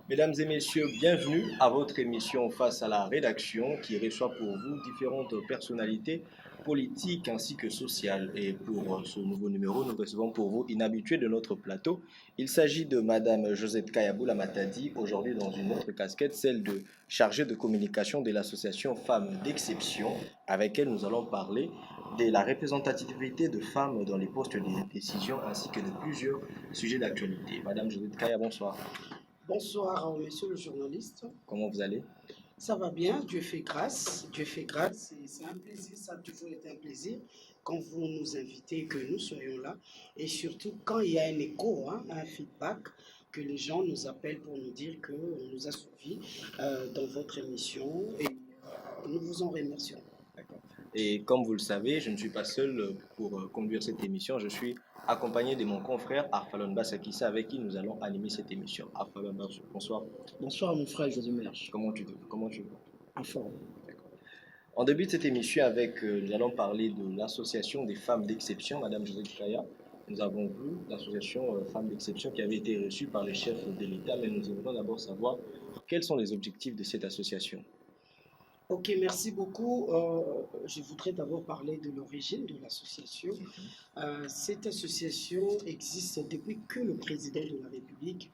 Mesdames et messieurs, bienvenue à votre émission Face à la rédaction qui reçoit pour vous différentes personnalités politiques ainsi que sociales. Et pour ce nouveau numéro, nous recevons pour vous une habituée de notre plateau. Il s'agit de Madame Josette Kayaboula Matadi, aujourd'hui dans une autre casquette, celle de chargée de communication de l'association Femmes d'Exception, avec elle nous allons parler de la représentativité de femmes dans les postes de décision ainsi que de plusieurs sujets d'actualité. Madame Josette Kaya, bonsoir. Bonsoir, monsieur le journaliste. Comment vous allez? Ça va bien, Dieu fait grâce. Dieu fait grâce. C'est un plaisir, ça a toujours été un plaisir quand vous nous invitez, que nous soyons là. Et surtout quand il y a un écho, hein, un feedback, que les gens nous appellent pour nous dire qu'on nous a suivis dans votre émission. Et nous vous en remercions. D'accord. Et comme vous le savez, je ne suis pas seul pour conduire cette émission. Je suis accompagné de mon confrère Arfalon Bassakissa avec qui nous allons animer cette émission. Arfalon, bonsoir. Bonsoir, mon frère José Merche. Comment tu vas? En forme. En début de cette émission, nous allons parler de l'association des femmes d'exception, Madame Josette Kaya. Nous avons vu l'association Femmes d'exception qui avait été reçue par les chefs de l'État, mais nous aimerions d'abord savoir quels sont les objectifs de cette association. Ok, merci beaucoup. Je voudrais d'abord parler de l'origine de l'association. Cette association existe depuis que le président de la République,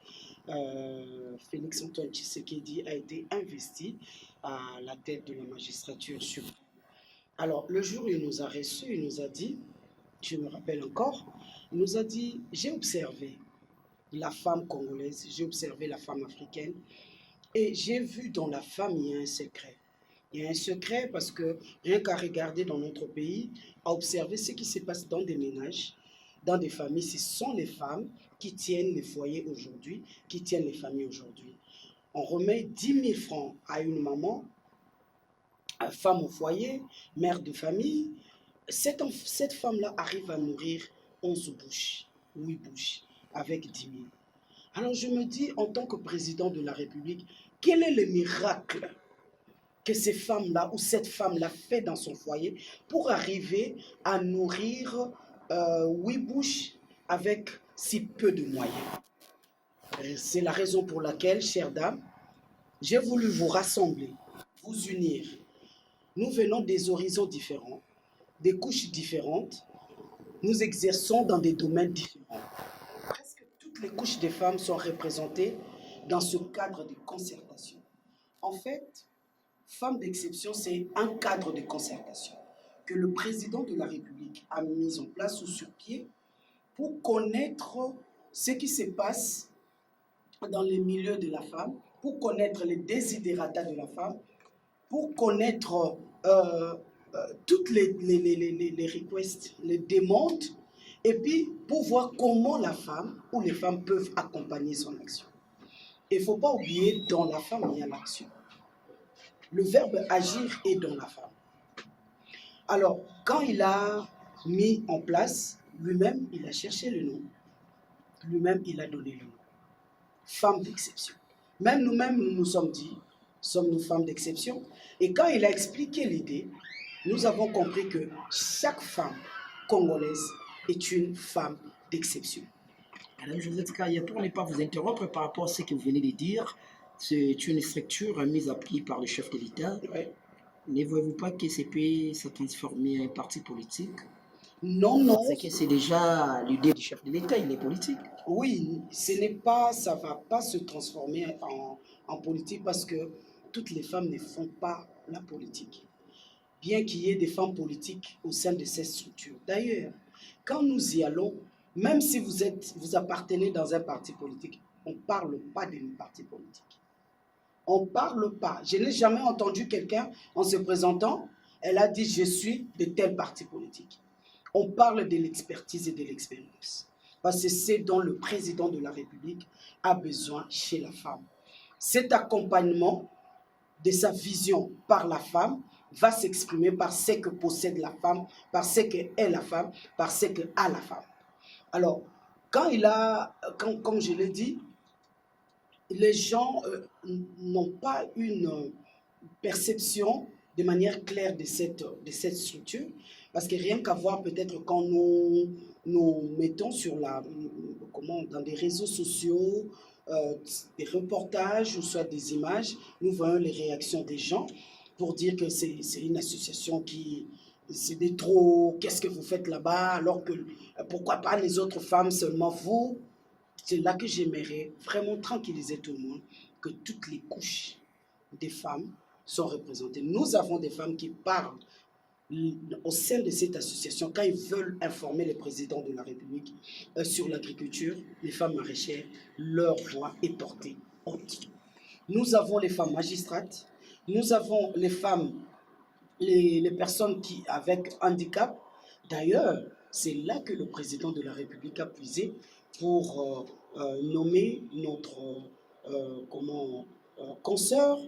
Félix Antoine Tshisekedi, a été investi à la tête de la magistrature suprême. Alors, le jour où il nous a reçus, il nous a dit, je me rappelle encore, il nous a dit, j'ai observé la femme congolaise, j'ai observé la femme africaine, et j'ai vu dans la femme, il y a un secret. Il y a un secret parce que rien qu'à regarder dans notre pays, à observer ce qui se passe dans des ménages, dans des familles, ce sont les femmes qui tiennent les foyers aujourd'hui, qui tiennent les familles aujourd'hui. On remet 10 000 francs à une maman, femme au foyer, mère de famille. Cette femme-là arrive à nourrir 11 bouches, 8 bouches, avec 10 000. Alors je me dis, en tant que président de la République, quel est le miracle que ces femmes-là ou cette femme-là fait dans son foyer pour arriver à nourrir 8 bouches avec si peu de moyens. C'est la raison pour laquelle, chères dames, j'ai voulu vous rassembler, vous unir. Nous venons des horizons différents, des couches différentes. Nous exerçons dans des domaines différents. Presque toutes les couches des femmes sont représentées dans ce cadre de concertation. En fait, Femmes d'exception, c'est un cadre de concertation que le président de la République a mis en place ou sur pied pour connaître ce qui se passe dans les milieux de la femme, pour connaître les desiderata de la femme, pour connaître toutes les requests, les demandes, et puis pour voir comment la femme ou les femmes peuvent accompagner son action. Il ne faut pas oublier, dans la femme, il y a l'action. Le verbe agir est dans la femme. Alors, quand il a mis en place, lui-même, il a cherché le nom. Lui-même, il a donné le nom. Femme d'exception. Même nous-mêmes, nous nous sommes dit, sommes-nous femmes d'exception? Et quand il a expliqué l'idée, nous avons compris que chaque femme congolaise est une femme d'exception. Madame Josette Kaya, pour ne pas vous interrompre par rapport à ce que vous venez de dire, c'est une structure mise à pied par le chef de l'État. Ouais. Ne voyez-vous pas que ça peut se transformer en un parti politique? Non, non. C'est que c'est déjà l'idée du chef de l'État, il est politique. Oui, ça ne va pas se transformer en politique parce que toutes les femmes ne font pas la politique. Bien qu'il y ait des femmes politiques au sein de ces structures. D'ailleurs, quand nous y allons, même si vous appartenez dans un parti politique, on ne parle pas de parti politique. On ne parle pas. Je n'ai jamais entendu quelqu'un, en se présentant, elle a dit « je suis de tel parti politique ». On parle de l'expertise et de l'expérience. Parce que c'est dont le président de la République a besoin chez la femme. Cet accompagnement de sa vision par la femme va s'exprimer par ce que possède la femme, par ce qu'est la femme, par ce qu'a la femme. Alors, comme je l'ai dit, les gens n'ont pas une perception de manière claire de cette structure, parce que rien qu'à voir peut-être quand nous mettons dans des réseaux sociaux des reportages ou soit des images, nous voyons les réactions des gens pour dire que c'est une association qui... C'est des trop, qu'est-ce que vous faites là-bas, alors que pourquoi pas les autres femmes, seulement vous? C'est là que j'aimerais vraiment tranquilliser tout le monde, que toutes les couches des femmes sont représentées. Nous avons des femmes qui parlent au sein de cette association, quand ils veulent informer le président de la République sur l'agriculture, les femmes maraîchères, leur voix est portée haute. Nous avons les femmes magistrates, nous avons les femmes, les personnes qui, avec handicap. D'ailleurs, c'est là que le président de la République a puisé pour nommer notre consoeur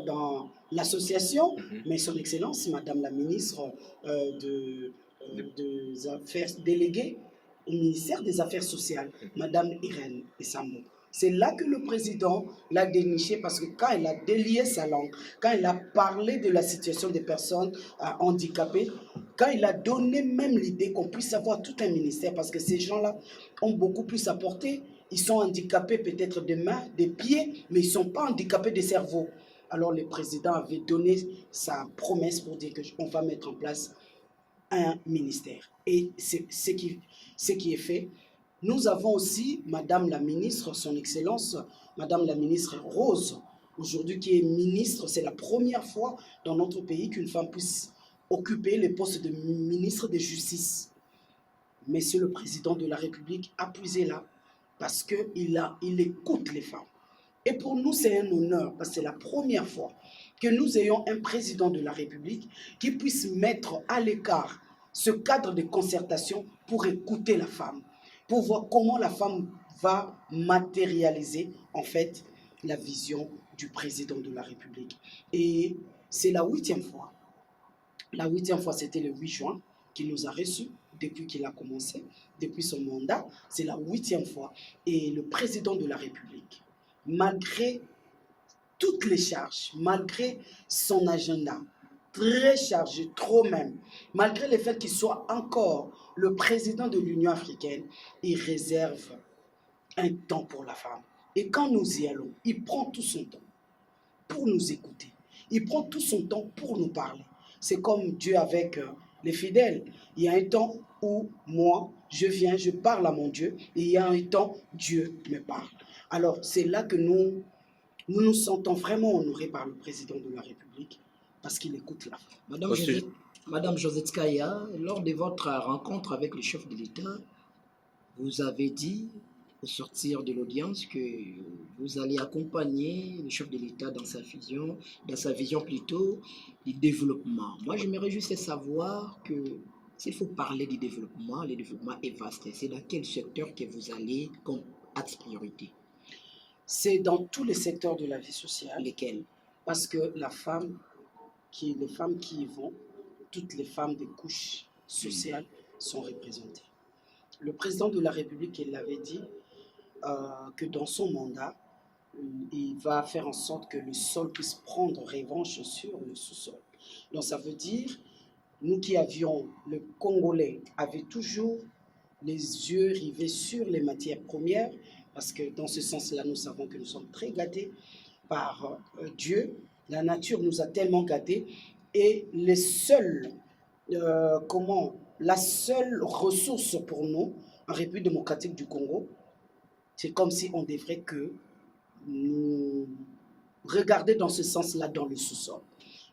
dans l'association, mais son Excellence, Madame la ministre des Affaires déléguée au ministère des Affaires sociales, Madame Irène Essamou. C'est là que le président l'a déniché parce que quand il a délié sa langue, quand il a parlé de la situation des personnes handicapées, quand il a donné même l'idée qu'on puisse avoir tout un ministère, parce que ces gens-là ont beaucoup plus apporté. Ils sont handicapés peut-être des mains, des pieds, mais ils ne sont pas handicapés des cerveaux. Alors le président avait donné sa promesse pour dire qu'on va mettre en place un ministère. Et c'est ce qui est fait. Nous avons aussi Madame la ministre, son Excellence, Madame la ministre Rose, aujourd'hui qui est ministre. C'est la première fois dans notre pays qu'une femme puisse occuper le poste de ministre de Justice. Monsieur le Président de la République a puisé là parce qu'il écoute les femmes. Et pour nous, c'est un honneur, parce que c'est la première fois que nous ayons un président de la République qui puisse mettre à l'écart ce cadre de concertation pour écouter la femme, pour voir comment la femme va matérialiser, en fait, la vision du président de la République. Et c'est la 8e fois. La 8e fois, c'était le 8 juin qu'il nous a reçus depuis qu'il a commencé, depuis son mandat. C'est la 8e fois. Et le président de la République, malgré toutes les charges, malgré son agenda, très chargé, trop même, malgré le fait qu'il soit encore le président de l'Union africaine, il réserve un temps pour la femme. Et quand nous y allons, il prend tout son temps pour nous écouter. Il prend tout son temps pour nous parler. C'est comme Dieu avec les fidèles. Il y a un temps où moi, je viens, je parle à mon Dieu, et il y a un temps, Dieu me parle. Alors, c'est là que nous nous sentons vraiment honorés par le président de la République, parce qu'il écoute la femme. Madame Josette Kaya, lors de votre rencontre avec le chef de l'État, vous avez dit, au sortir de l'audience, que vous allez accompagner le chef de l'État dans sa vision plutôt du développement. Moi, j'aimerais juste savoir que s'il faut parler du développement, le développement est vaste. C'est dans quel secteur que vous allez comme axe priorité? C'est dans tous les secteurs de la vie sociale. Lesquels? Parce que les femmes qui y vont, toutes les femmes des couches sociales sont représentées. Le président de la République, il l'avait dit, que dans son mandat, il va faire en sorte que le sol puisse prendre revanche sur le sous-sol. Donc ça veut dire, nous qui avions, le Congolais avait toujours les yeux rivés sur les matières premières, parce que dans ce sens-là, nous savons que nous sommes très gâtés par Dieu. La nature nous a tellement gâtés, et la seule ressource pour nous, en République démocratique du Congo, c'est comme si on devrait que nous regarder dans ce sens-là dans le sous-sol.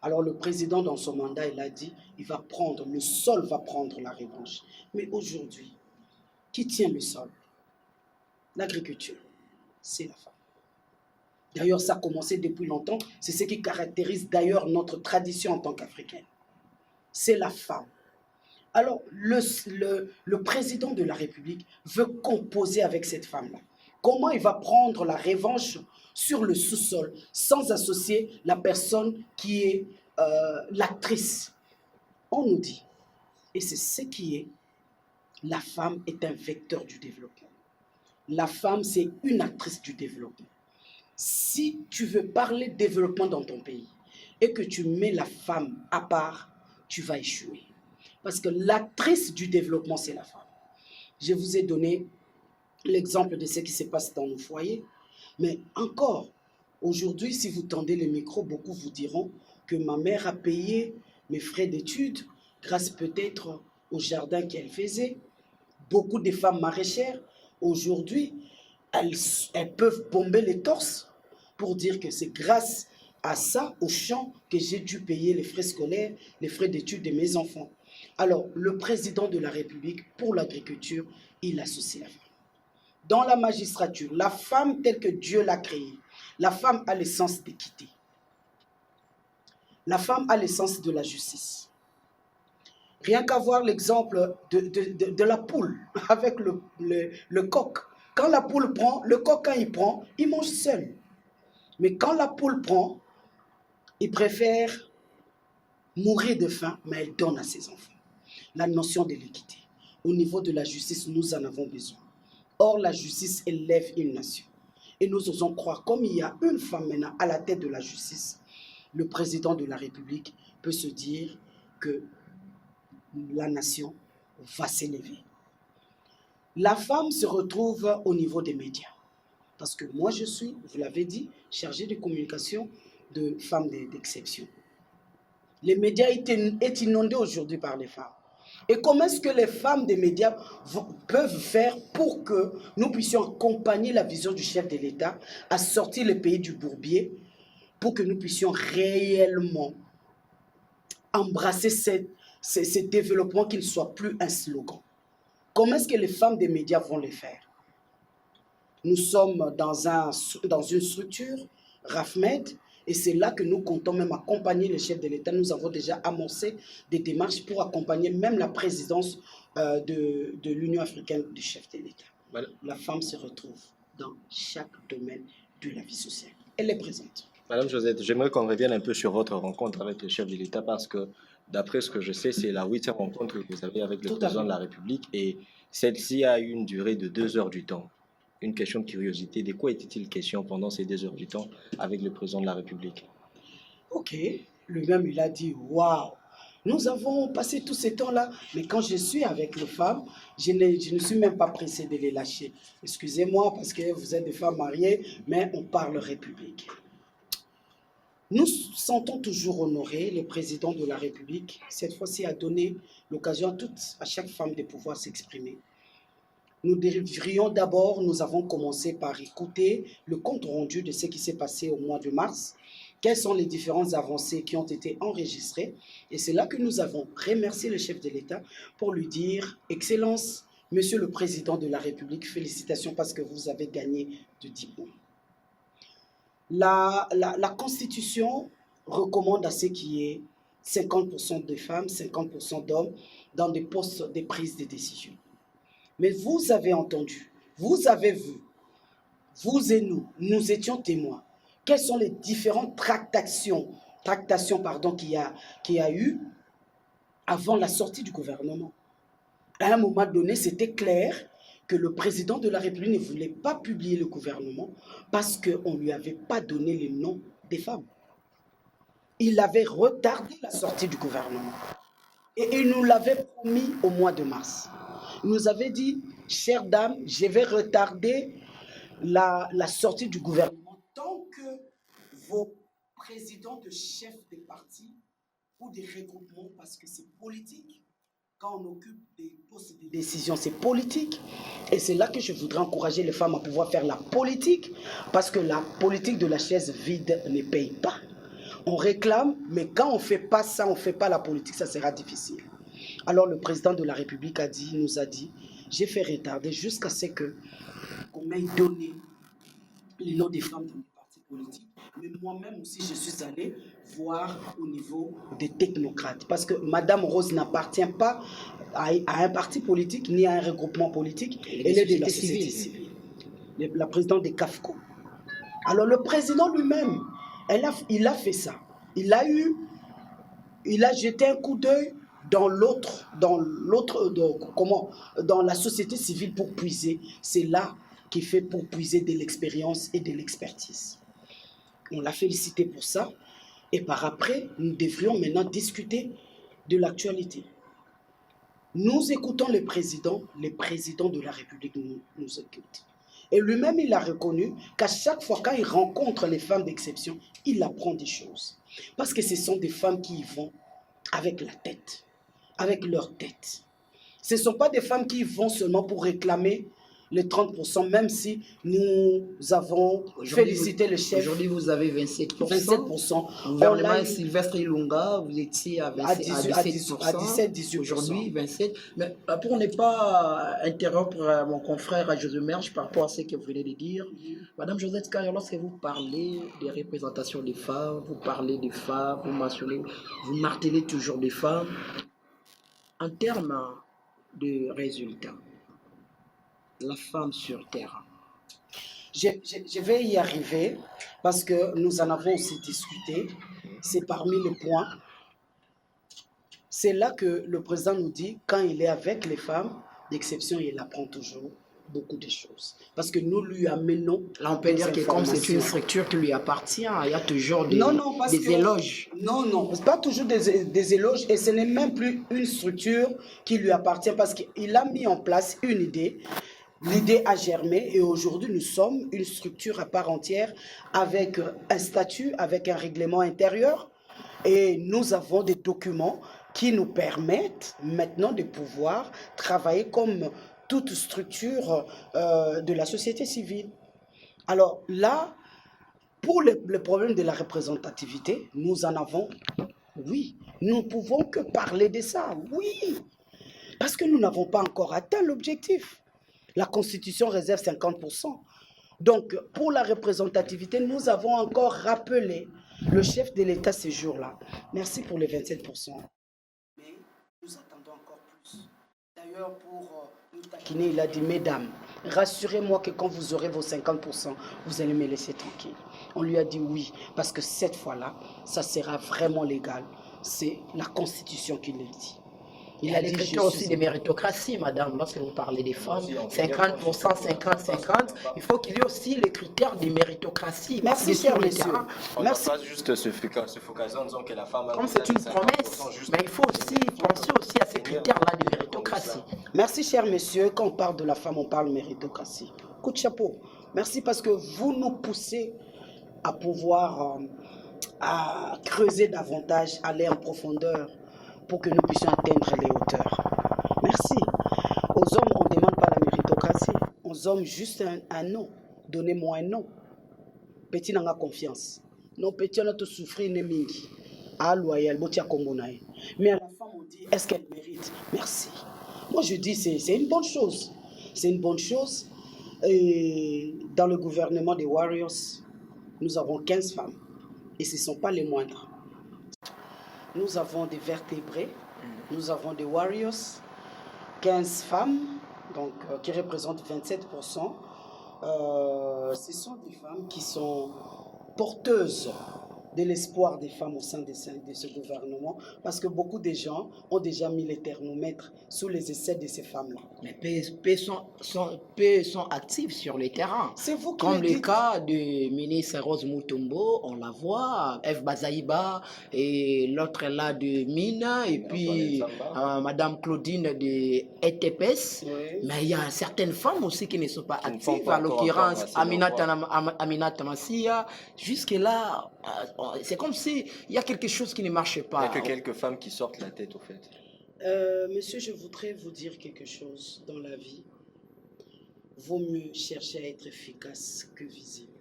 Alors le président, dans son mandat, il a dit, le sol va prendre la revanche. Mais aujourd'hui, qui tient le sol? L'agriculture, c'est la femme. D'ailleurs, ça a commencé depuis longtemps. C'est ce qui caractérise d'ailleurs notre tradition en tant qu'Africaine. C'est la femme. Alors, le président de la République veut composer avec cette femme-là. Comment il va prendre la revanche sur le sous-sol sans associer la personne qui est l'actrice? On nous dit, et c'est ce qui est, la femme est un vecteur du développement. La femme, c'est une actrice du développement. Si tu veux parler de développement dans ton pays et que tu mets la femme à part, tu vas échouer. Parce que l'actrice du développement, c'est la femme. Je vous ai donné l'exemple de ce qui se passe dans nos foyers. Mais encore, aujourd'hui, si vous tendez le micro, beaucoup vous diront que ma mère a payé mes frais d'études grâce peut-être au jardin qu'elle faisait. Beaucoup de femmes maraîchères, aujourd'hui, elles peuvent bomber les torses pour dire que c'est grâce à ça, au champ, que j'ai dû payer les frais scolaires, les frais d'études de mes enfants. Alors, le président de la République, pour l'agriculture, il associe la femme. Dans la magistrature, la femme telle que Dieu l'a créée, la femme a l'essence d'équité. La femme a l'essence de la justice. Rien qu'à voir l'exemple de la poule avec le coq. Quand la poule prend, le coq, quand il mange seul. Mais quand la poule prend, il préfère mourir de faim, mais elle donne à ses enfants. La notion de l'équité. Au niveau de la justice, nous en avons besoin. Or, la justice élève une nation. Et nous osons croire, comme il y a une femme maintenant à la tête de la justice, le président de la République peut se dire que la nation va s'élever. La femme se retrouve au niveau des médias. Parce que moi, je suis, vous l'avez dit, chargé de communication de femmes d'exception. Les médias est inondé aujourd'hui par les femmes. Et comment est-ce que les femmes des médias peuvent faire pour que nous puissions accompagner la vision du chef de l'État à sortir le pays du bourbier, pour que nous puissions réellement embrasser ce développement, qui ne soit plus un slogan? Comment est-ce que les femmes des médias vont le faire? Nous sommes dans une structure, RAFMED, et c'est là que nous comptons même accompagner le chef de l'État. Nous avons déjà amorcé des démarches pour accompagner même la présidence de l'Union africaine du chef de l'État. Voilà. La femme se retrouve dans chaque domaine de la vie sociale. Elle est présente. Madame Josette, j'aimerais qu'on revienne un peu sur votre rencontre avec le chef de l'État, parce que d'après ce que je sais, c'est la 8e rencontre que vous avez avec le président de la République, et celle-ci a eu une durée de 2 heures du temps. Une question de curiosité, de quoi était-il question pendant ces 2 heures du temps avec le président de la République? Ok, lui-même il a dit waouh, nous avons passé tout ce temps-là, mais quand je suis avec les femmes, je ne suis même pas pressé de les lâcher. Excusez-moi parce que vous êtes des femmes mariées, mais on parle République. Nous sentons toujours honorés. Le président de la République, cette fois-ci, a donné l'occasion à chaque femme de pouvoir s'exprimer. Nous devrions d'abord, nous avons commencé par écouter le compte rendu de ce qui s'est passé au mois de mars. Quelles sont les différentes avancées qui ont été enregistrées? Et c'est là que nous avons remercié le chef de l'État pour lui dire « Excellence, Monsieur le Président de la République, félicitations parce que vous avez gagné de 10 points. » La Constitution recommande à ce qu'il y ait 50% de femmes, 50% d'hommes dans des postes de prise de décision. Mais vous avez entendu, vous avez vu, vous et nous étions témoins. Quelles sont les différentes tractations qu'il y a eu avant la sortie du gouvernement? À un moment donné, c'était clair que le président de la République ne voulait pas publier le gouvernement parce qu'on ne lui avait pas donné les noms des femmes. Il avait retardé la sortie du gouvernement. Et il nous l'avait promis au mois de mars. Il nous avait dit, chère dame, je vais retarder la sortie du gouvernement tant que vos présidents de chefs de partis ou des regroupements, parce que c'est politique. Quand on occupe des postes de décision, c'est politique. Et c'est là que je voudrais encourager les femmes à pouvoir faire la politique, parce que la politique de la chaise vide ne paye pas. On réclame, mais quand on ne fait pas ça, on ne fait pas la politique, ça sera difficile. Alors le président de la République nous a dit, j'ai fait retarder jusqu'à ce qu'on m'ait donné les noms des femmes dans les partis politiques. Mais moi-même aussi, je suis allé voir au niveau des technocrates. Parce que Madame Rose n'appartient pas à un parti politique, ni à un regroupement politique. Elle est de la société civile. La présidente des CAFCO. Alors le président lui-même, il a fait ça. Il a jeté un coup d'œil dans la société civile pour puiser. C'est là qu'il fait pour puiser de l'expérience et de l'expertise. On l'a félicité pour ça. Et par après, nous devrions maintenant discuter de l'actualité. Nous écoutons les présidents de la République nous écoutent. Et lui-même, il a reconnu qu'à chaque fois qu'il rencontre les femmes d'exception, il apprend des choses. Parce que ce sont des femmes qui y vont avec la tête, avec leur tête. Ce ne sont pas des femmes qui y vont seulement pour réclamer les 30%, même si nous avons félicité le chef. Aujourd'hui, vous avez 27%. 27%. Gouvernement Sylvestre Ilunga, vous étiez à 17%. À 17-18%. Aujourd'hui, 27%. Mais pour ne pas interrompre mon confrère José Merge par rapport à ce que vous venez de dire, Madame Josette Kaya, lorsque vous parlez des représentations des femmes, vous parlez des femmes, vous mentionnez, vous martelez toujours des femmes, en termes de résultats, la femme sur terre. Je vais y arriver parce que nous en avons aussi discuté. C'est parmi les points. C'est là que le président nous dit, quand il est avec les femmes d'exception, il apprend toujours beaucoup de choses. Parce que nous lui amenons. Là, on peut dire que comme c'est une structure qui lui appartient, il y a toujours des éloges. Non, pas toujours des éloges. Et ce n'est même plus une structure qui lui appartient parce qu'il a mis en place une idée. L'idée a germé et aujourd'hui nous sommes une structure à part entière avec un statut, avec un règlement intérieur et nous avons des documents qui nous permettent maintenant de pouvoir travailler comme toute structure de la société civile. Alors là, pour le problème de la représentativité, nous en avons, oui, nous ne pouvons que parler de ça, oui, parce que nous n'avons pas encore atteint l'objectif. La Constitution réserve 50%. Donc, pour la représentativité, nous avons encore rappelé le chef de l'État ce jour-là. Merci pour les 27%. Mais nous attendons encore plus. D'ailleurs, pour nous taquiner, il a dit, mesdames, rassurez-moi que quand vous aurez vos 50%, vous allez me laisser tranquille. On lui a dit oui, parce que cette fois-là, ça sera vraiment légal. C'est la Constitution qui le dit. Il y a des critères aussi de méritocratie, madame, lorsque vous parlez des femmes, 50%, 50-50, il faut qu'il y ait aussi les critères de méritocratie. Merci, cher monsieur. On ne doit pas juste se focaliser en disant que la femme a... Comme c'est une promesse, mais il faut aussi penser aussi à ces critères-là de méritocratie. Merci, cher monsieur. Quand on parle de la femme, on parle méritocratie. Coup de chapeau. Merci parce que vous nous poussez à pouvoir à creuser davantage, aller en profondeur, pour que nous puissions atteindre les hauteurs. Merci. Aux hommes, on ne demande pas la méritocratie. Aux hommes, juste un non. Donnez-moi un non. Petit n'a pas confiance. Non, petit n'a pas souffrir ne mingi. Ah, loyal, botia kombonaï. Mais à la femme, on dit, est-ce qu'elle mérite? Merci. Moi, je dis, c'est une bonne chose. C'est une bonne chose. Et dans le gouvernement des Warriors, nous avons 15 femmes. Et ce ne sont pas les moindres. Nous avons des vertébrés, nous avons des warriors, 15 femmes, donc, qui représentent 27%. Ce sont des femmes qui sont porteuses de l'espoir des femmes au sein de ce gouvernement, parce que beaucoup de gens ont déjà mis les thermomètres sous les essais de ces femmes-là. Mais P sont actifs sur le terrain. C'est vous qui Comme le le dites. cas de ministre Rose Mutombo, on la voit, Eve Bazaïba, et l'autre là de Mina, et puis Madame Claudine de ETPS. Oui. Mais il y a certaines femmes aussi qui ne sont pas actives, à l'occurrence Aminata Massia. Jusque-là, c'est comme s'il y a quelque chose qui ne marche pas. Il n'y a que quelques femmes qui sortent la tête, au fait. Monsieur, je voudrais vous dire quelque chose dans la vie. Vaut mieux chercher à être efficace que visible.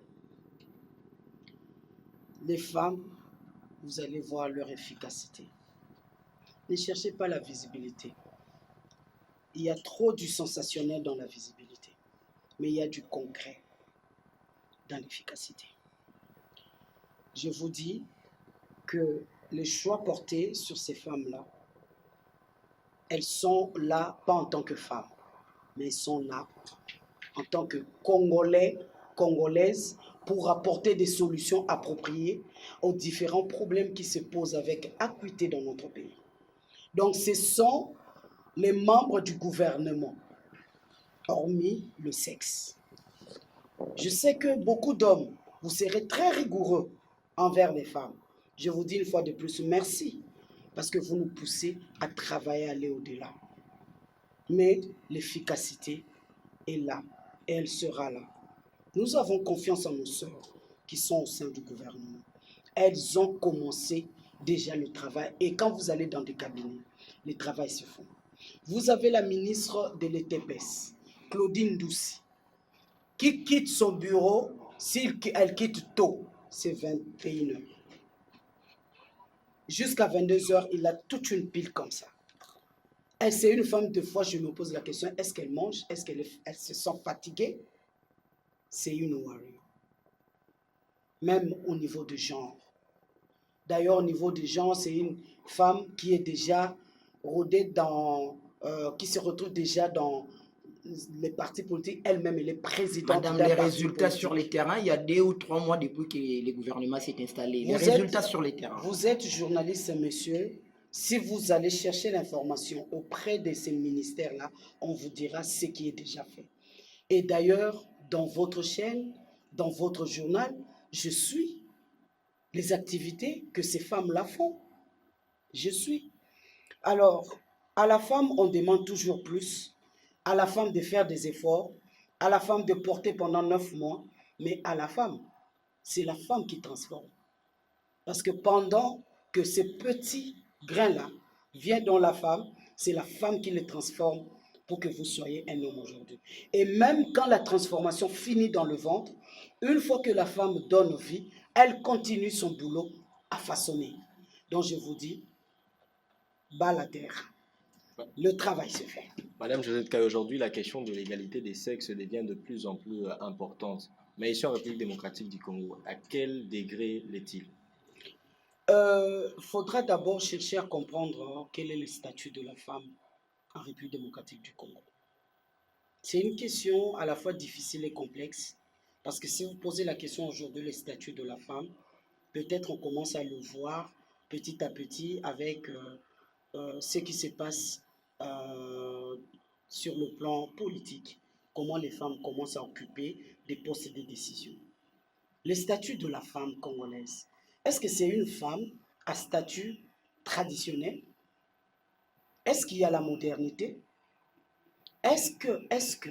Les femmes, vous allez voir leur efficacité. Ne cherchez pas la visibilité. Il y a trop du sensationnel dans la visibilité, mais il y a du concret dans l'efficacité. Je vous dis que les choix portés sur ces femmes-là, elles sont là, pas en tant que femmes, mais elles sont là en tant que Congolais, Congolaises, pour apporter des solutions appropriées aux différents problèmes qui se posent avec acuité dans notre pays. Donc, ce sont les membres du gouvernement, hormis le sexe. Je sais que beaucoup d'hommes, vous serez très rigoureux envers les femmes. Je vous dis une fois de plus, merci, parce que vous nous poussez à travailler, à aller au-delà. Mais l'efficacité est là et elle sera là. Nous avons confiance en nos sœurs qui sont au sein du gouvernement. Elles ont commencé déjà le travail et quand vous allez dans des cabinets, les travails se font. Vous avez la ministre de l'ETPS, Claudine Doucy, qui quitte son bureau, si elle quitte tôt, c'est 21 h. Jusqu'à 22 h, il a toute une pile comme ça. Elle, c'est une femme, de fois, je me pose la question, est-ce qu'elle mange? Est-ce qu'elle se sent fatiguée? C'est une warrior. Même au niveau du genre. D'ailleurs, au niveau du genre, c'est une femme qui est déjà rodée dans... qui se retrouve déjà dans les partis politiques. Elle-même, elle est présidente Madame, d'un les parti résultats politique. sur les terrains, il y a 2 ou 3 mois depuis que le gouvernement s'est installé. Les résultats sur les terrains. Vous êtes journaliste, monsieur. Si vous allez chercher l'information auprès de ces ministères-là, on vous dira ce qui est déjà fait. Et d'ailleurs, dans votre chaîne, dans votre journal, je suis les activités que ces femmes-là font. Je suis. Alors, à la femme, on demande toujours plus. À la femme de faire des efforts. À la femme de porter pendant 9 mois. Mais à la femme, c'est la femme qui transforme. Parce que pendant que ces petits grains-là viennent dans la femme, c'est la femme qui les transforme pour que vous soyez un homme aujourd'hui. Et même quand la transformation finit dans le ventre, une fois que la femme donne vie, elle continue son boulot à façonner. Donc je vous dis, bas la terre. Le travail se fait. Madame Josette Kaye, aujourd'hui, la question de l'égalité des sexes devient de plus en plus importante. Mais ici en République démocratique du Congo, à quel degré l'est-il? Faudra d'abord chercher à comprendre quel est le statut de la femme en République démocratique du Congo. C'est une question à la fois difficile et complexe, parce que si vous posez la question aujourd'hui, le statut de la femme, peut-être on commence à le voir petit à petit avec ce qui se passe sur le plan politique, comment les femmes commencent à occuper des postes de décision. Le statut de la femme congolaise, est-ce que c'est une femme à statut traditionnel? Est-ce qu'il y a la modernité? Est-ce que,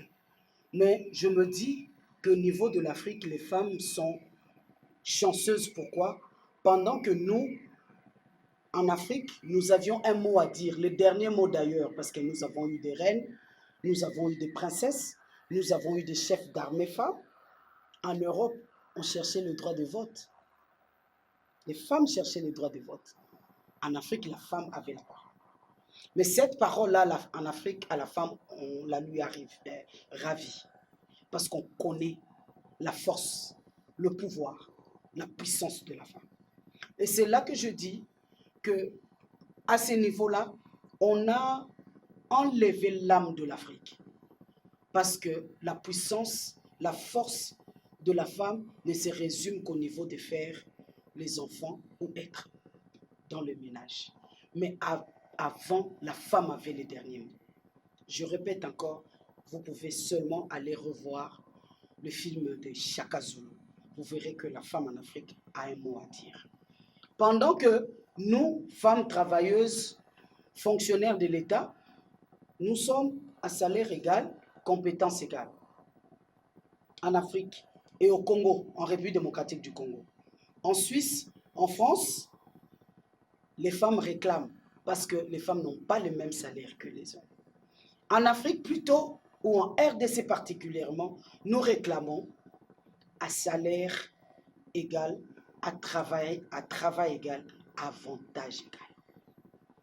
mais je me dis qu'au niveau de l'Afrique, les femmes sont chanceuses. Pourquoi? Pendant que nous, en Afrique, nous avions un mot à dire, le dernier mot d'ailleurs, parce que nous avons eu des reines, nous avons eu des princesses, nous avons eu des chefs d'armée femmes. En Europe, on cherchait le droit de vote. Les femmes cherchaient le droit de vote. En Afrique, la femme avait la parole. Mais cette parole-là, en Afrique, à la femme, on la lui arrive ravie. Parce qu'on connaît la force, le pouvoir, la puissance de la femme. Et c'est là que je dis que, à ce niveau-là, on a enlevé l'âme de l'Afrique. Parce que la puissance, la force de la femme ne se résume qu'au niveau de faire les enfants ou être dans le ménage. Mais avant, la femme avait les derniers mots. Je répète encore, vous pouvez seulement aller revoir le film de Shaka Zulu. Vous verrez que la femme en Afrique a un mot à dire. Pendant que nous, femmes travailleuses, fonctionnaires de l'État, nous sommes à salaire égal, compétence égale. En Afrique et au Congo, en République démocratique du Congo. En Suisse, en France, les femmes réclament parce que les femmes n'ont pas le même salaire que les hommes. En Afrique plutôt, ou en RDC particulièrement, nous réclamons à salaire égal, à travail égal, avantage égal.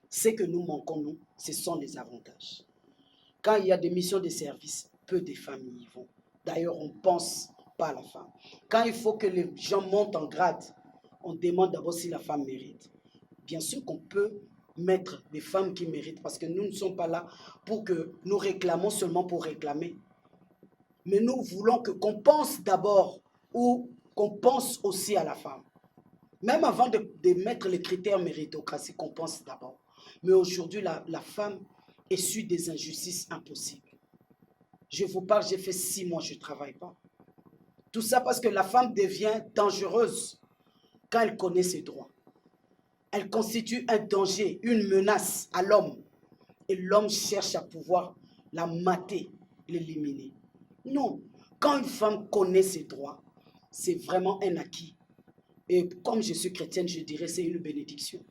Ce que nous manquons, nous, ce sont les avantages. Quand il y a des missions de service, peu de femmes y vont. D'ailleurs, on ne pense pas à la femme. Quand il faut que les gens montent en grade, on demande d'abord si la femme mérite. Bien sûr qu'on peut mettre des femmes qui méritent, parce que nous ne sommes pas là pour que nous réclamons seulement pour réclamer. Mais nous voulons qu'on pense d'abord ou qu'on pense aussi à la femme. Même avant de mettre les critères méritocratie, qu'on pense d'abord. Mais aujourd'hui, la femme essuie des injustices impossibles. Je vous parle, j'ai fait 6 mois, je ne travaille pas. Tout ça parce que la femme devient dangereuse quand elle connaît ses droits. Elle constitue un danger, une menace à l'homme. Et l'homme cherche à pouvoir la mater, l'éliminer. Non. Quand une femme connaît ses droits, c'est vraiment un acquis. Et comme je suis chrétienne, je dirais c'est une bénédiction.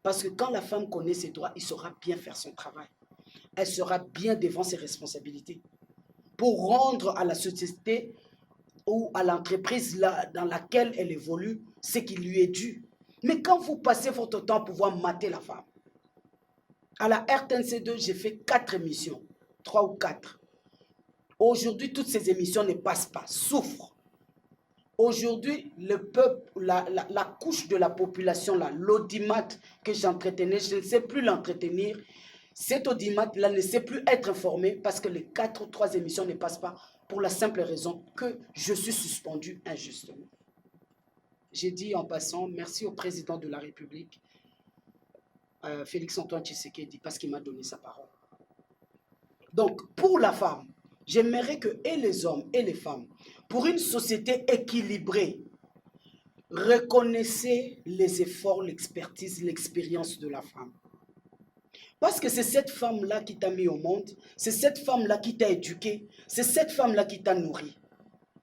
Parce que quand la femme connaît ses droits, elle saura bien faire son travail. Elle sera bien devant ses responsabilités. Pour rendre à la société ou à l'entreprise dans laquelle elle évolue ce qui lui est dû. Mais quand vous passez votre temps à pouvoir mater la femme, à la RTNC2, j'ai fait 4 émissions, 3 ou 4. Aujourd'hui, toutes ces émissions ne passent pas, souffrent. Aujourd'hui, le peuple, la couche de la population, l'audimat que j'entretenais, je ne sais plus l'entretenir. Cet audimat-là ne sait plus être informé parce que les 4 ou 3 émissions ne passent pas pour la simple raison que je suis suspendu injustement. J'ai dit en passant, merci au président de la République, Félix-Antoine Tshisekedi, parce qu'il m'a donné sa parole. Donc, pour la femme, j'aimerais que et les hommes et les femmes, pour une société équilibrée, reconnaissez les efforts, l'expertise, l'expérience de la femme. Parce que c'est cette femme-là qui t'a mis au monde, c'est cette femme-là qui t'a éduqué, c'est cette femme-là qui t'a nourri.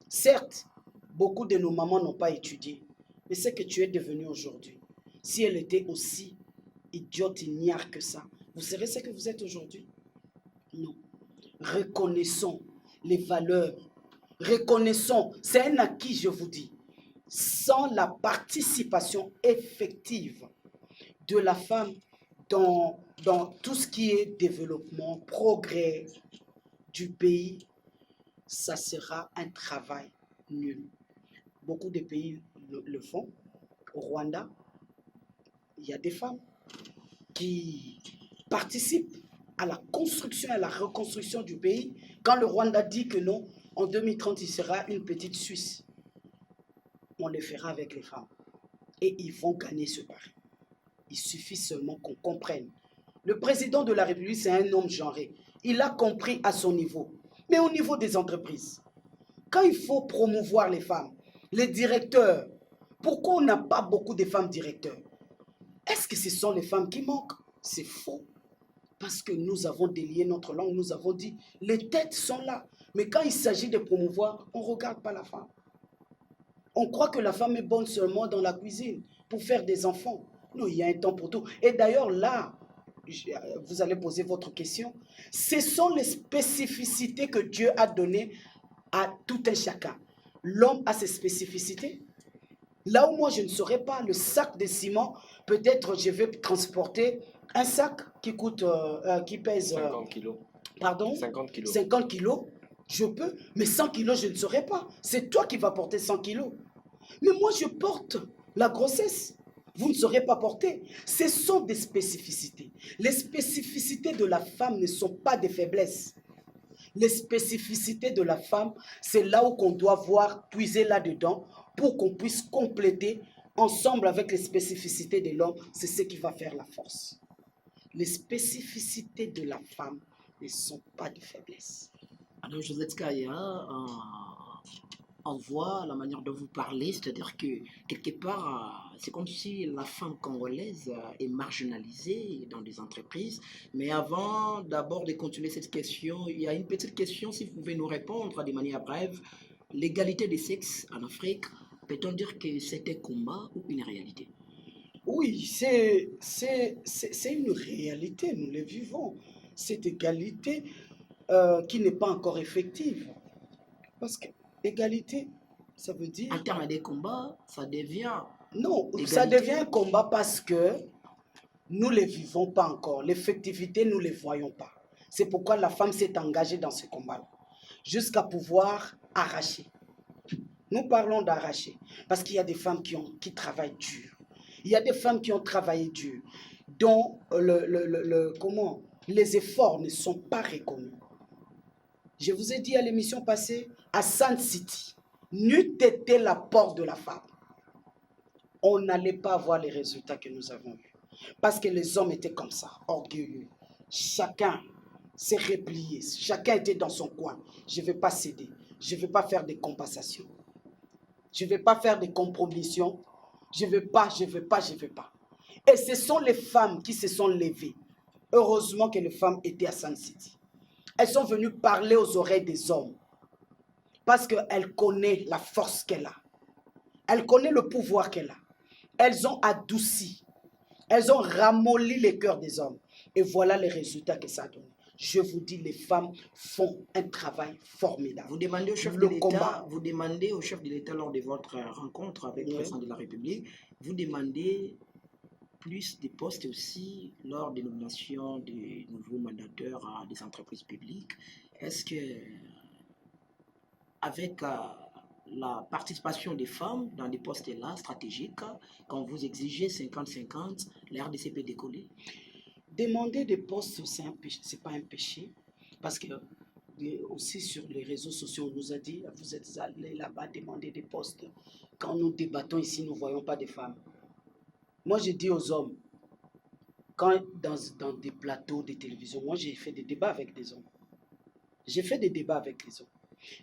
Certes, beaucoup de nos mamans n'ont pas étudié, mais ce que tu es devenu aujourd'hui, si elle était aussi idiote, ignare que ça, vous serez ce que vous êtes aujourd'hui? Non. Reconnaissons les valeurs, reconnaissons, c'est un acquis, je vous dis, sans la participation effective de la femme dans tout ce qui est développement, progrès du pays, ça sera un travail nul. Beaucoup de pays le font. Au Rwanda, il y a des femmes qui participent à la construction et à la reconstruction du pays. Quand le Rwanda dit que non, en 2030, il sera une petite Suisse. On le fera avec les femmes. Et ils vont gagner ce pari. Il suffit seulement qu'on comprenne. Le président de la République, c'est un homme genré. Il a compris à son niveau. Mais au niveau des entreprises, quand il faut promouvoir les femmes, les directeurs, pourquoi on n'a pas beaucoup de femmes directeurs? Est-ce que ce sont les femmes qui manquent? C'est faux. Parce que nous avons délié notre langue, nous avons dit, les têtes sont là. Mais quand il s'agit de promouvoir, on ne regarde pas la femme. On croit que la femme est bonne seulement dans la cuisine, pour faire des enfants. Non, il y a un temps pour tout. Et d'ailleurs, là, vous allez poser votre question. Ce sont les spécificités que Dieu a données à tout un chacun. L'homme a ses spécificités. Là où moi, je ne saurais pas, le sac de ciment, peut-être je vais transporter un sac qui coûte, qui pèse... 50 kilos. Pardon? 50 kilos. 50 kilos, je peux, mais 100 kilos, je ne saurais pas. C'est toi qui vas porter 100 kilos. Mais moi, je porte la grossesse. Vous ne saurez pas porter. Ce sont des spécificités. Les spécificités de la femme ne sont pas des faiblesses. Les spécificités de la femme, c'est là où qu'on doit voir, puiser là-dedans, pour qu'on puisse compléter ensemble avec les spécificités de l'homme. C'est ce qui va faire la force. Les spécificités de la femme ne sont pas des faiblesses. Alors, Josette Kaya, on voit la manière dont vous parlez, c'est-à-dire que quelque part, c'est comme si la femme congolaise est marginalisée dans des entreprises. Mais avant d'abord de continuer cette question, il y a une petite question, si vous pouvez nous répondre de manière brève. L'égalité des sexes en Afrique, peut-on dire que c'est un combat ou une réalité? Oui, c'est une réalité, nous le vivons. Cette égalité qui n'est pas encore effective. Parce que égalité, ça veut dire... En termes de combat, ça devient... Non, égalité. Ça devient un combat parce que nous ne le vivons pas encore. L'effectivité, nous ne le voyons pas. C'est pourquoi la femme s'est engagée dans ce combat-là, jusqu'à pouvoir arracher. Nous parlons d'arracher, parce qu'il y a des femmes qui travaillent dur. Il y a des femmes qui ont travaillé dur, dont les efforts ne sont pas reconnus. Je vous ai dit à l'émission passée, à Sun City, n'eût été la porte de la femme, on n'allait pas avoir les résultats que nous avons eus. Parce que les hommes étaient comme ça, orgueilleux. Chacun s'est replié, chacun était dans son coin. Je ne vais pas céder, je ne vais pas faire des compensations. Je ne vais pas faire des compromissions. Je ne vais pas. Et ce sont les femmes qui se sont levées. Heureusement que les femmes étaient à Sun City. Elles sont venues parler aux oreilles des hommes. Parce qu'elles connaissent la force qu'elle a. Elles connaissent le pouvoir qu'elle a. Elles ont adouci. Elles ont ramolli les cœurs des hommes. Et voilà les résultats que ça a donné. Je vous dis, les femmes font un travail formidable. Vous demandez au chef de l'État, vous demandez au chef de l'État lors de votre rencontre avec le président de la République, vous demandez plus de postes aussi lors des nominations de nouveaux mandateurs à des entreprises publiques. Est-ce que avec la participation des femmes dans des postes-là stratégiques, quand vous exigez 50-50, la RDC peut décoller? Demander des postes, ce n'est pas un péché. Parce que aussi sur les réseaux sociaux, on nous a dit, vous êtes allés là-bas demander des postes. Quand nous débattons ici, nous ne voyons pas de femmes. Moi, je dis aux hommes, quand dans des plateaux de télévision, moi j'ai fait des débats avec des hommes. J'ai fait des débats avec les hommes.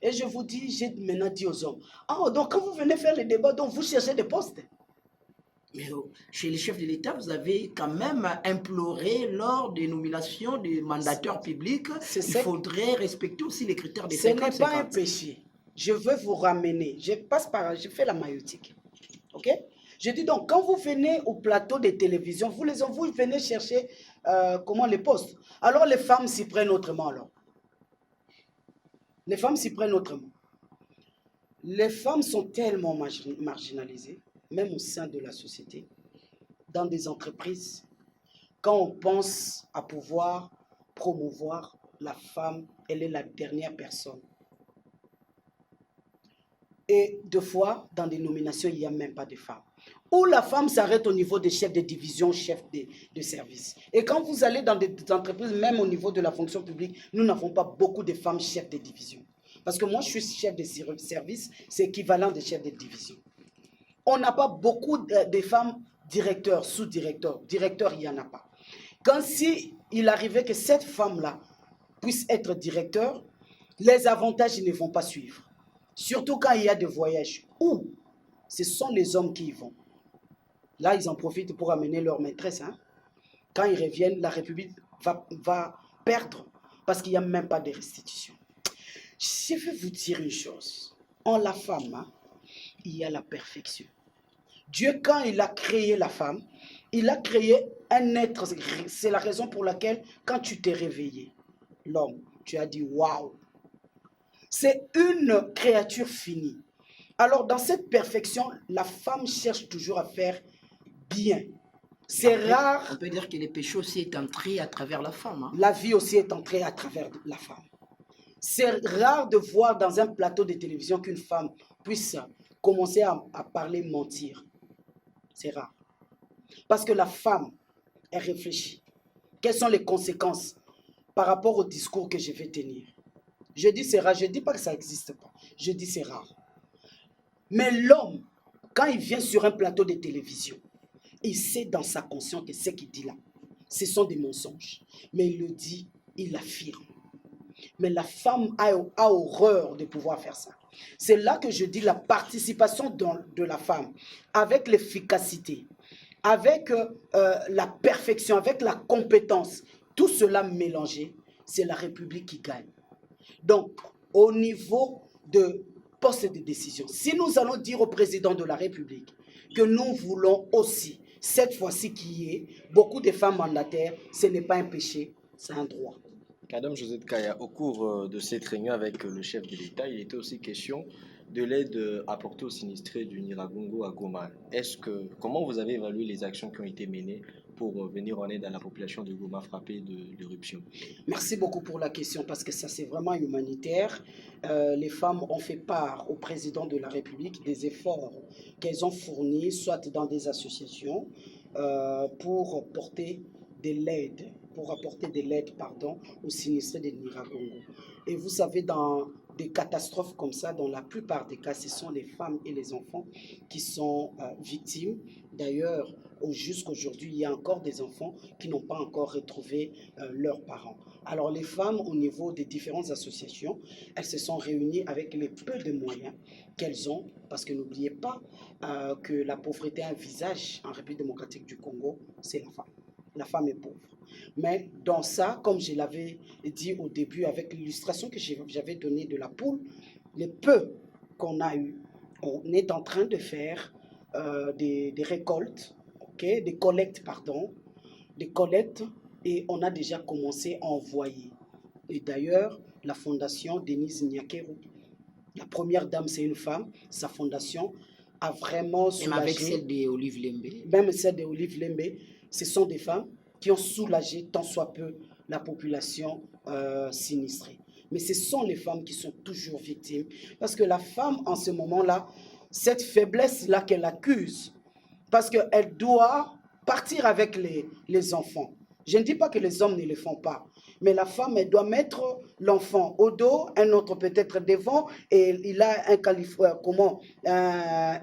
Et je vous dis, j'ai maintenant dit aux hommes, ah, donc quand vous venez faire les débats, donc vous cherchez des postes. Mais chez les chefs de l'État, vous avez quand même imploré lors des nominations des mandateurs publics, il faudrait respecter aussi les critères des 50-50. Ce n'est pas un péché. Je veux vous ramener. Je fais la maïotique. Ok? Je dis donc, quand vous venez au plateau de télévision, vous venez chercher les postes. Alors les femmes s'y prennent autrement alors. Les femmes s'y prennent autrement. Les femmes sont tellement marginalisées, même au sein de la société, dans des entreprises. Quand on pense à pouvoir promouvoir la femme, elle est la dernière personne. Et deux fois, dans des nominations, il n'y a même pas de femmes. Où la femme s'arrête au niveau des chefs de division, chefs de service. Et quand vous allez dans des entreprises, même au niveau de la fonction publique, nous n'avons pas beaucoup de femmes chefs de division. Parce que moi, je suis chef de service, c'est équivalent de chef de division. On n'a pas beaucoup de femmes directeurs, sous-directeurs. Directeurs, il n'y en a pas. Quand il arrivait que cette femme-là puisse être directeur, les avantages ne vont pas suivre. Surtout quand il y a des voyages où ce sont les hommes qui y vont. Là, ils en profitent pour amener leur maîtresse. Hein. Quand ils reviennent, la République va perdre parce qu'il n'y a même pas de restitution. Je vais vous dire une chose. En la femme, hein, il y a la perfection. Dieu, quand il a créé la femme, il a créé un être. C'est la raison pour laquelle, quand tu t'es réveillé, l'homme, tu as dit « Waouh ». C'est une créature finie. Alors, dans cette perfection, la femme cherche toujours à faire bien. C'est rare. On peut dire que le péché aussi est entré à travers la femme. Hein? La vie aussi est entrée à travers la femme. C'est rare de voir dans un plateau de télévision qu'une femme puisse commencer à parler mentir. C'est rare. Parce que la femme, elle réfléchit. Quelles sont les conséquences par rapport au discours que je vais tenir? Je dis c'est rare, je ne dis pas que ça n'existe pas. Je dis c'est rare. Mais l'homme, quand il vient sur un plateau de télévision, il sait dans sa conscience que ce qu'il dit là, ce sont des mensonges. Mais il le dit, il l'affirme. Mais la femme a horreur de pouvoir faire ça. C'est là que je dis la participation de la femme, avec l'efficacité, avec la perfection, avec la compétence, tout cela mélangé, c'est la République qui gagne. Donc, au niveau de poste de décision, si nous allons dire au président de la République que nous voulons aussi, cette fois-ci qu'il y ait beaucoup de femmes mandataires, ce n'est pas un péché, c'est un droit. Madame Josette Kaya, au cours de cette réunion avec le chef de l'État, il était aussi question de l'aide apportée aux sinistrés du Nyiragongo à Goma. Comment vous avez évalué les actions qui ont été menées pour venir en aide à la population de Goma frappée de l'éruption? Merci beaucoup pour la question parce que ça c'est vraiment humanitaire. Les femmes ont fait part au président de la République des efforts qu'elles ont fournis, soit dans des associations, pour apporter de l'aide aux sinistrés de Nyiragongo. Et vous savez, dans des catastrophes comme ça, dans la plupart des cas, ce sont les femmes et les enfants qui sont victimes. D'ailleurs, jusqu'aujourd'hui, il y a encore des enfants qui n'ont pas encore retrouvé leurs parents. Alors les femmes, au niveau des différentes associations, elles se sont réunies avec les peu de moyens qu'elles ont, parce que n'oubliez pas que la pauvreté a un visage en République démocratique du Congo, c'est la femme. La femme est pauvre. Mais dans ça, comme je l'avais dit au début avec l'illustration que j'avais donnée de la poule, les peu qu'on a eu, on est en train de faire des récoltes, okay, des collectes, pardon, des collectes, et on a déjà commencé à envoyer. Et d'ailleurs, la fondation Denise Nyakeru, la première dame, c'est une femme, sa fondation a vraiment soulagé. Même avec celle d'Olive Lembe. Même celle d'Olive Lembe, ce sont des femmes qui ont soulagé tant soit peu la population sinistrée. Mais ce sont les femmes qui sont toujours victimes. Parce que la femme, en ce moment-là, cette faiblesse-là qu'elle accuse, parce qu'elle doit partir avec les enfants. Je ne dis pas que les hommes ne le font pas, mais la femme, elle doit mettre l'enfant au dos, un autre peut-être devant, et il a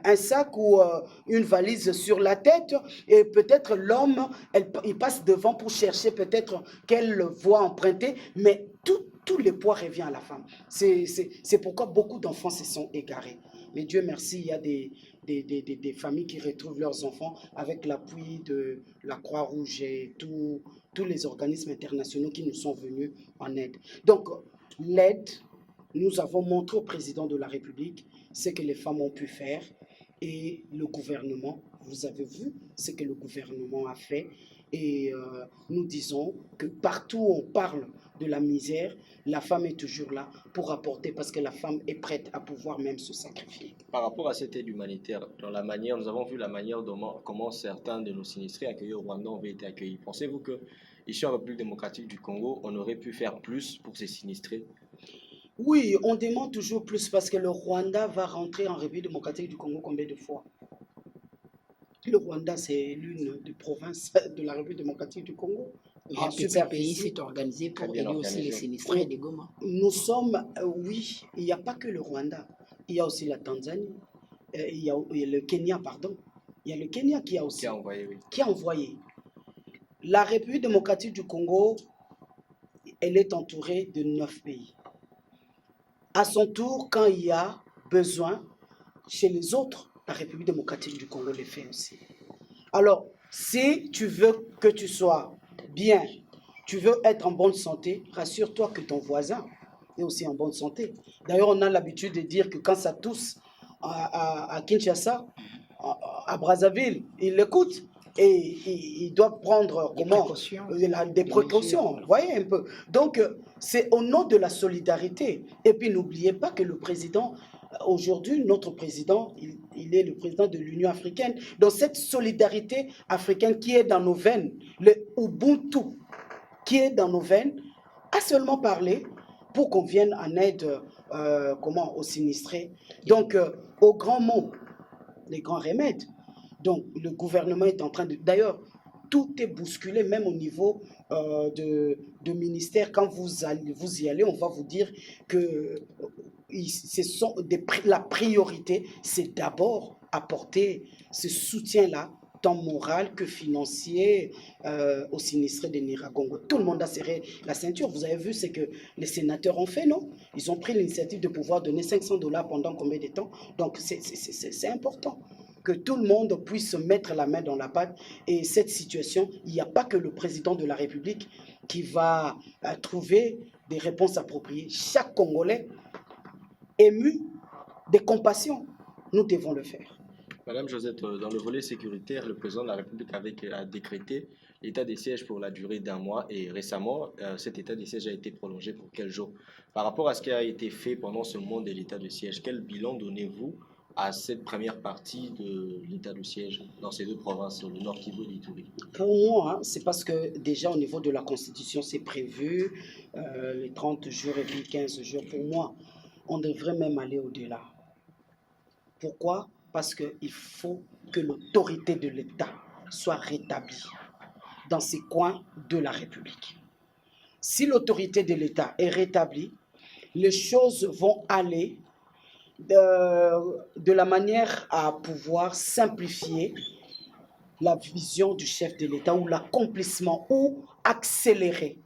un sac ou une valise sur la tête, et peut-être l'homme, il passe devant pour chercher peut-être quelle voie emprunter, mais tout le poids revient à la femme. C'est pourquoi beaucoup d'enfants se sont égarés. Mais Dieu merci, il y a des familles qui retrouvent leurs enfants avec l'appui de la Croix-Rouge et tous les organismes internationaux qui nous sont venus en aide. Donc, l'aide, nous avons montré au président de la République ce que les femmes ont pu faire et le gouvernement, vous avez vu ce que le gouvernement a fait. Et nous disons que partout où on parle de la misère, la femme est toujours là pour apporter parce que la femme est prête à pouvoir même se sacrifier. Par rapport à cette aide humanitaire, nous avons vu la manière comment certains de nos sinistrés accueillis au Rwanda ont été accueillis. Pensez-vous que ici en République démocratique du Congo, on aurait pu faire plus pour ces sinistrés? Oui, on demande toujours plus parce que le Rwanda va rentrer en République démocratique du Congo combien de fois? Le Rwanda, c'est l'une des provinces de la République démocratique du Congo. Un petit pays s'est organisé pour aider aussi les sinistrés de Goma. Nous sommes, oui, il n'y a pas que le Rwanda. Il y a aussi la Tanzanie, il y a le Kenya, pardon. Il y a le Kenya qui a aussi qui a envoyé. La République démocratique du Congo, elle est entourée de 9 pays. À son tour, quand il y a besoin, chez les autres, la République démocratique du Congo le fait aussi. Alors, si tu veux que tu sois bien, tu veux être en bonne santé, rassure-toi que ton voisin est aussi en bonne santé. D'ailleurs, on a l'habitude de dire que quand ça tousse à Kinshasa, à Brazzaville, il l'écoute et il doit prendre des précautions. Vous voyez un peu. Donc, c'est au nom de la solidarité. Et puis, n'oubliez pas que le président, aujourd'hui, notre président, il est le président de l'Union africaine. Donc, cette solidarité africaine qui est dans nos veines, le Ubuntu qui est dans nos veines, a seulement parlé pour qu'on vienne en aide aux sinistrés. Donc, aux grands mots, les grands remèdes. Donc, le gouvernement est en train de... D'ailleurs, tout est bousculé, même au niveau de ministère. Quand vous y allez, on va vous dire que la priorité, c'est d'abord apporter ce soutien-là, tant moral que financier, aux sinistrés de Nyiragongo. Tout le monde a serré la ceinture. Vous avez vu ce que les sénateurs ont fait, non? Ils ont pris l'initiative de pouvoir donner $500 pendant combien de temps? Donc, c'est important que tout le monde puisse mettre la main dans la pâte. Et cette situation, il n'y a pas que le président de la République qui va trouver des réponses appropriées. Chaque Congolais ému de compassion, nous devons le faire. Madame Josette, dans le volet sécuritaire, le président de la République a décrété l'état des sièges pour la durée d'1 mois et récemment, cet état des sièges a été prolongé pour quel jour? Par rapport à ce qui a été fait pendant ce mois de l'état de siège, quel bilan donnez-vous à cette première partie de l'état de siège dans ces deux provinces, le Nord Kivu et l'Ituri? Pour moi, c'est parce que déjà au niveau de la Constitution, c'est prévu les 30 jours et puis 15 jours. Pour moi, on devrait même aller au-delà. Pourquoi? Parce qu'il faut que l'autorité de l'État soit rétablie dans ces coins de la République. Si l'autorité de l'État est rétablie, les choses vont aller de la manière à pouvoir simplifier la vision du chef de l'État ou l'accomplissement ou accélérer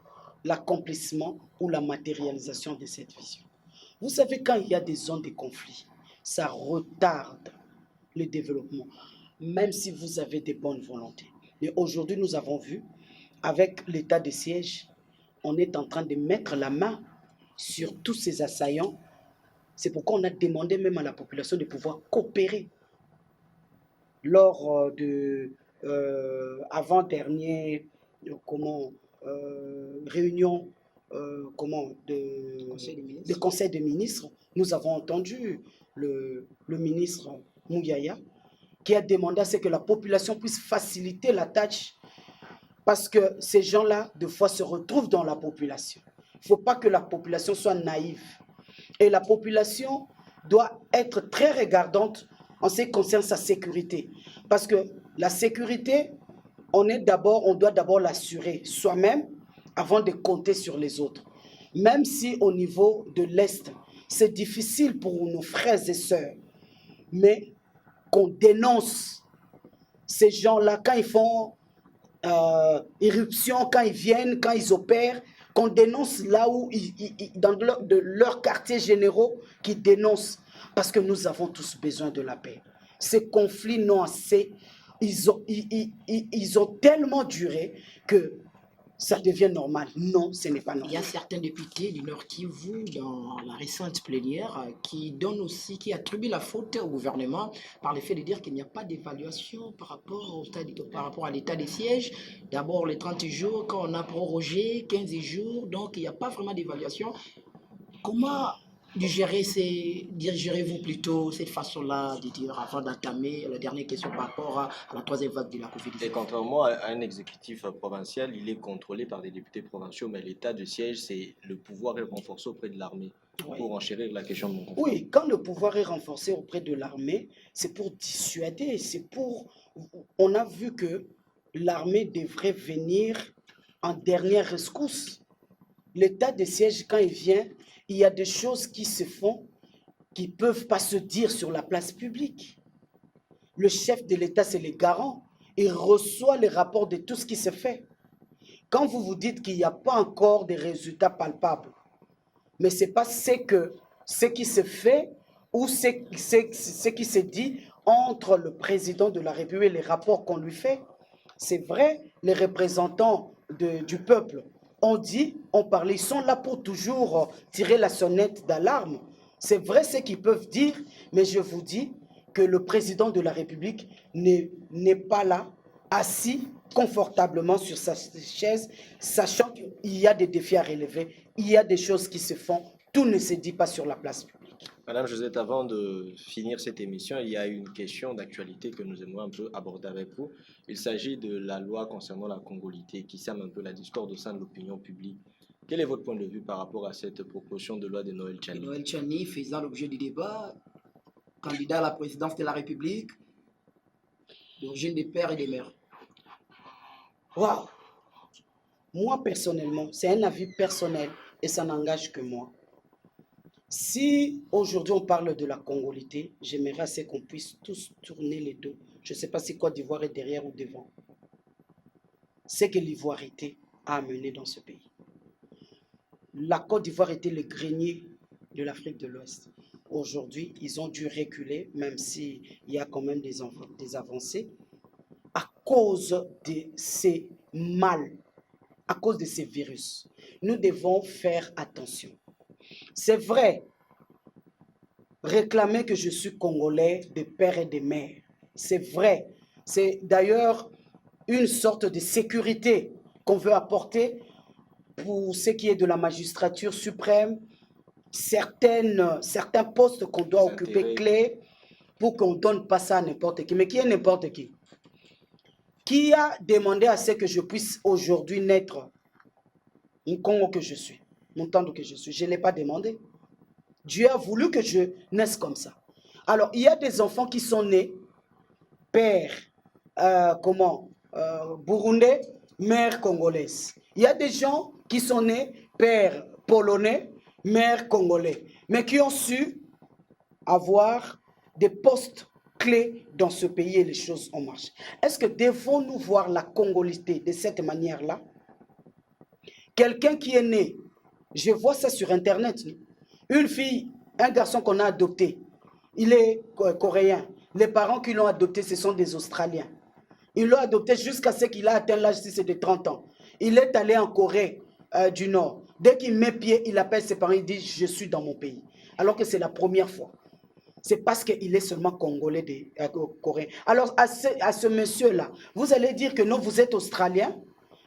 l'accomplissement ou la matérialisation de cette vision. Vous savez, quand il y a des zones de conflit, ça retarde le développement, même si vous avez des bonnes volontés. Mais aujourd'hui, nous avons vu, avec l'état de siège, on est en train de mettre la main sur tous ces assaillants. C'est pourquoi on a demandé même à la population de pouvoir coopérer. Lors de avant-dernière réunion de conseil des ministres, nous avons entendu le ministre Mouyaya qui a demandé à ce que la population puisse faciliter la tâche parce que ces gens-là, de fois, se retrouvent dans la population. Il ne faut pas que la population soit naïve. Et la population doit être très regardante en ce qui concerne sa sécurité. Parce que la sécurité, on doit d'abord l'assurer soi-même avant de compter sur les autres. Même si au niveau de l'Est, c'est difficile pour nos frères et sœurs, mais qu'on dénonce ces gens-là quand ils font irruption, quand ils viennent, quand ils opèrent, qu'on dénonce là où, dans leurs quartiers généraux, qu'ils dénoncent. Parce que nous avons tous besoin de la paix. Ces conflits n'ont assez, ils ont tellement duré que ça devient normal. Non, ce n'est pas normal. Il y a certains députés du Nord Kivu dans la récente plénière qui attribuent la faute au gouvernement par le fait de dire qu'il n'y a pas d'évaluation par rapport à l'état des sièges. D'abord les 30 jours, quand on a prorogé 15 jours, donc il n'y a pas vraiment d'évaluation. Comment digérez-vous plutôt cette façon-là de dire avant d'entamer la dernière question par rapport à la troisième vague de la COVID-19? Et contrairement à un exécutif provincial, il est contrôlé par des députés provinciaux, mais l'état de siège, c'est le pouvoir est renforcé auprès de l'armée. Oui. Pour enchérir la question de mon confrère. Oui, quand le pouvoir est renforcé auprès de l'armée, c'est pour dissuader, On a vu que l'armée devrait venir en dernière rescousse. L'état de siège, quand il vient, il y a des choses qui se font qui ne peuvent pas se dire sur la place publique. Le chef de l'État, c'est le garant. Il reçoit les rapports de tout ce qui se fait. Quand vous vous dites qu'il n'y a pas encore de résultats palpables, mais ce n'est pas ce qui se fait ou ce qui se dit entre le président de la République et les rapports qu'on lui fait. C'est vrai, les représentants du peuple ont parlé, ils sont là pour toujours tirer la sonnette d'alarme. C'est vrai ce qu'ils peuvent dire, mais je vous dis que le président de la République n'est pas là, assis confortablement sur sa chaise, sachant qu'il y a des défis à relever, il y a des choses qui se font, tout ne se dit pas sur la place publique. Madame Josette, avant de finir cette émission, il y a une question d'actualité que nous aimerions un peu aborder avec vous. Il s'agit de la loi concernant la congolité qui sème un peu la discorde au sein de l'opinion publique. Quel est votre point de vue par rapport à cette proposition de loi de Noël Tchani? Noël Tchani faisant l'objet du débat, candidat à la présidence de la République, d'origine des pères et des mères. Waouh! Moi, personnellement, c'est un avis personnel et ça n'engage que moi. Si aujourd'hui on parle de la congolité, j'aimerais assez qu'on puisse tous tourner les dos. Je ne sais pas si Côte d'Ivoire est derrière ou devant. C'est que l'ivoirité a amené dans ce pays. La Côte d'Ivoire était le grenier de l'Afrique de l'Ouest. Aujourd'hui, ils ont dû reculer, même s'il y a quand même des avancées, à cause de ces mal, à cause de ces virus. Nous devons faire attention. C'est vrai, réclamer que je suis congolais de père et de mère, c'est vrai. C'est d'ailleurs une sorte de sécurité qu'on veut apporter pour ce qui est de la magistrature suprême, certains postes qu'on doit occuper clés pour qu'on ne donne pas ça à n'importe qui. Mais qui est n'importe qui? Qui a demandé à ce que je puisse aujourd'hui naître un Congo que je suis, montant que je suis? Je ne l'ai pas demandé. Dieu a voulu que je naisse comme ça. Alors, il y a des enfants qui sont nés, père, burundais, mère congolaise. Il y a des gens qui sont nés, père polonais, mère congolais, mais qui ont su avoir des postes clés dans ce pays et les choses ont marché. Est-ce que devons-nous voir la congolité de cette manière-là? Quelqu'un qui est né, je vois ça sur Internet, une fille, un garçon qu'on a adopté, il est coréen. Les parents qui l'ont adopté, ce sont des Australiens. Ils l'ont adopté jusqu'à ce qu'il a atteint l'âge de 30 ans. Il est allé en Corée du Nord. Dès qu'il met pied, il appelle ses parents, il dit « Je suis dans mon pays ». Alors que c'est la première fois. C'est parce qu'il est seulement congolais, coréen. Alors, à ce monsieur-là, vous allez dire que non, vous êtes australien,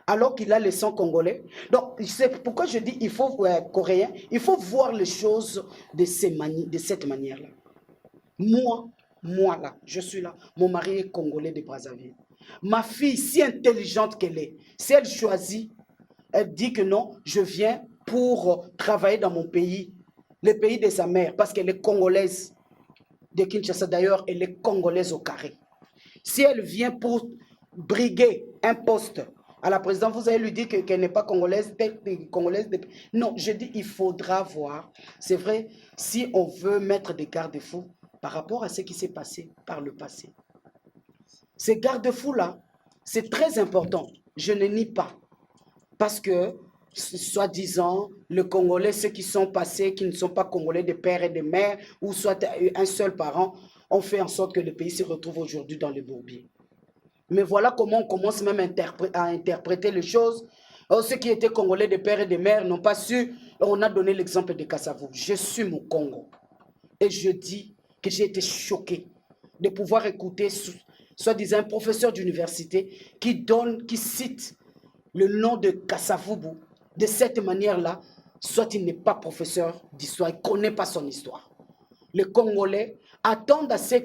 alors qu'il a le sang congolais. Donc, c'est pourquoi je dis il faut coréen, il faut voir les choses de cette manière-là. Moi là, je suis là. Mon mari est congolais de Brazzaville. Ma fille, si intelligente qu'elle est, si elle choisit, elle dit que non, je viens pour travailler dans mon pays, le pays de sa mère, parce qu'elle est congolaise de Kinshasa. D'ailleurs, elle est congolaise au carré. Si elle vient pour briguer un poste à la présidente, vous allez lui dire qu'elle n'est pas congolaise, Non, je dis il faudra voir. C'est vrai, si on veut mettre des garde-fous par rapport à ce qui s'est passé par le passé. Ces garde-fous-là, c'est très important. Je ne nie pas. Parce que, soi-disant, les Congolais, ceux qui sont passés, qui ne sont pas Congolais de père et de mère, ou soit un seul parent, ont fait en sorte que le pays se retrouve aujourd'hui dans le bourbier. Mais voilà comment on commence même à interpréter les choses. Ceux qui étaient Congolais de père et de mère n'ont pas su. On a donné l'exemple de Kassavou. Je suis mon Congo. Et je dis que j'ai été choqué de pouvoir écouter, soi-disant, un professeur d'université qui cite le nom de Kassavoubou de cette manière-là, soit il n'est pas professeur d'histoire, il ne connaît pas son histoire. Les Congolais attendent à ce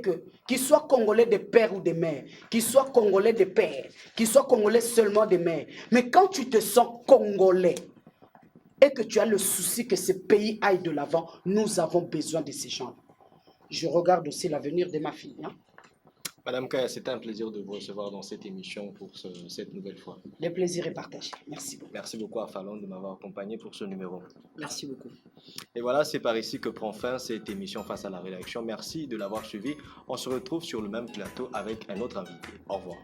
qu'ils soient Congolais de père ou de mère, qu'ils soient Congolais de père, qu'ils soient Congolais seulement de mère. Mais quand tu te sens Congolais et que tu as le souci que ce pays aille de l'avant, nous avons besoin de ces gens. Je regarde aussi l'avenir de ma fille. Hein. Madame Kaya, c'était un plaisir de vous recevoir dans cette émission pour cette nouvelle fois. Le plaisir est partagé. Merci beaucoup. Merci beaucoup à Fallon de m'avoir accompagné pour ce numéro. Merci beaucoup. Et voilà, c'est par ici que prend fin cette émission Face à la rédaction. Merci de l'avoir suivi. On se retrouve sur le même plateau avec un autre invité. Au revoir.